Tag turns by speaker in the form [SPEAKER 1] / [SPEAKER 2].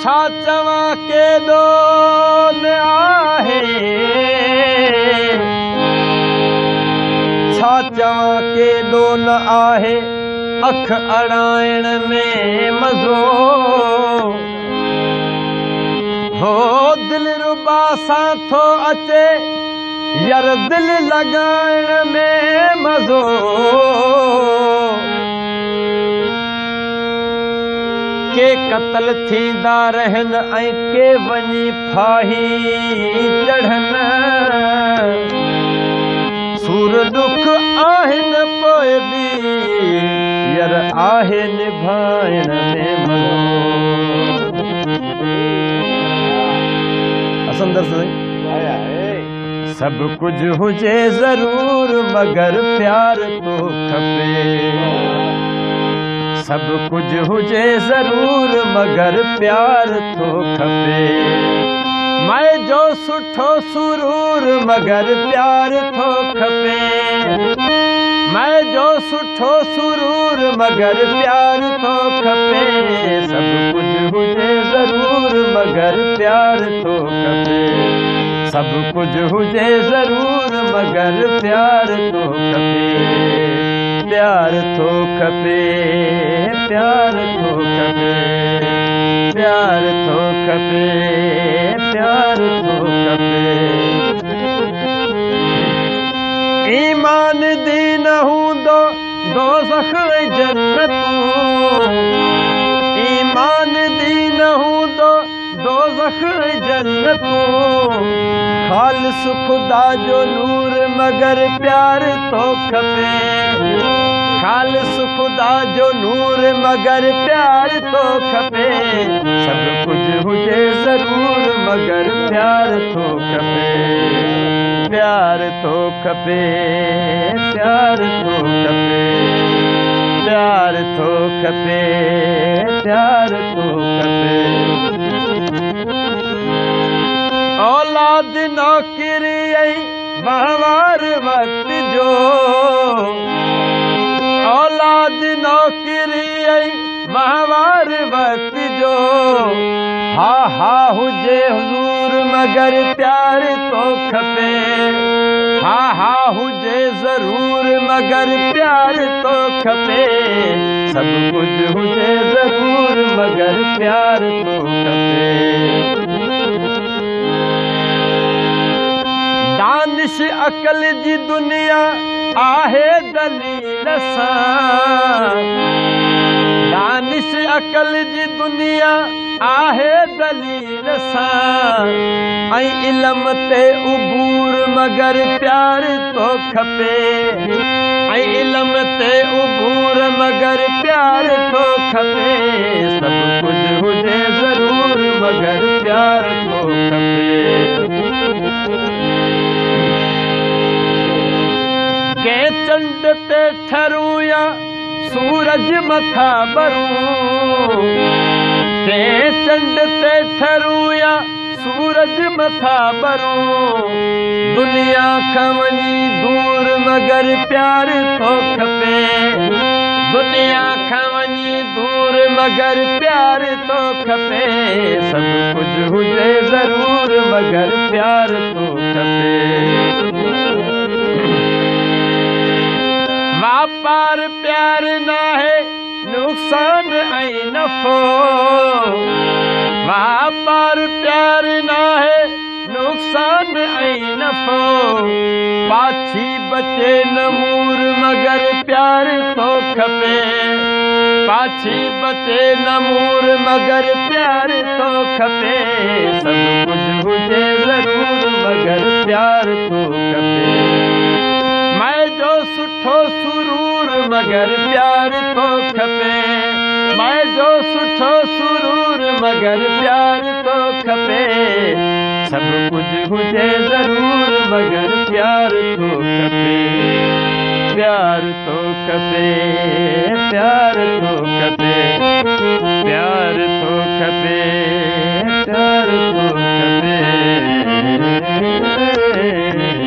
[SPEAKER 1] छा चवां केॾो न आहे छा चवां केॾो न आहे अख अड़ाइण में मज़ो हो दिलि रुबा सां थो अचे यार दिलि लॻाइण में मज़ो के क़त्ल थींदा रहनि ऐं के वञी फाही चढ़नि सूर दुख आहिनि पोइ बि यार आहे निभाइण में मज़ो असंदर सभु कुझु हुजे ज़रूर मगर प्यार तो खपे सभु कुझु हुजे ज़रूर मगर प्यार तो खपे मैं जो सुठो सुरूर मगर प्यार तो खपे मैं जो सुठो सुरूर मगर प्यार तो खपे सभु कुझु हुजे ज़रूर मगर प्यार तो खपे सभु कुझु हुजे ज़रूर मगर प्यार तो खपे प्यार तो खपे प्यार तो खपे प्यार तो खपे प्यार तो खपे ईमान दीन हूंदो दोज़ख जन्नतूं ईमान दीन हूंदो दोज़ख जन्नतूं ख़ालिस ख़ुदा जो नूर मगर प्यार तो खपे ख़ालिस ख़ुदा जो नूर मगर प्यार तो खपे सभु कुझु हुजे ज़रूर मगर प्यार तो खपे प्यार तो खपे प्यार तो खपे प्यार तो खपे प्यार तो खपे औलाद नौकरी वहवार वक्त जो औलाद नौकरी वहवार वक्त जो हा हुजे हुजूर मगर प्यार तो खपे हा हुजे ज़रूर मगर प्यार तो खपे सभु कुझु हुजे ज़रूर मगर प्यार तो खपे दानिश अकल जी दुनिया आहे दलील सां दानिश अकल जी दुनिया आहे दलील सां ऐं इल्म ते उबूर मगर प्यार तो खपे ऐं इल्म ते उबूर मगर प्यार तो खपे सभु कुझु हुजे ज़रूर मगर प्यार तो खपे के चंड ते ठरूं या सूरज मथा बरूं के चंड ते ठरूं या सूरज मथा बरूं दुनिया खां वञी दूर मगर प्यार तो खपे दुनिया खां वञी दूर मगर प्यार तो खपे सभु कुझु हुजे ज़रूर मगर प्यार तो खपे वापार प्यार नाहे नुक़सान ऐं नफ़ो वापार प्यार नाहे नुक़सान ऐं नफ़ो पाछी बचे नमूर मगर प्यार तो खपे पाछी बचे नमूर मगर प्यार तो खपे सभु कुझु हुजे ज़रूर मगर प्यार तो खपे मैं जो सुठो सुरूर मगर प्यार तो खपे मैं जो सुठो सुरूर मगर प्यार तो खपे सभु कुझु हुजे ज़रूर मगर प्यार तो खपे प्यार तो खपे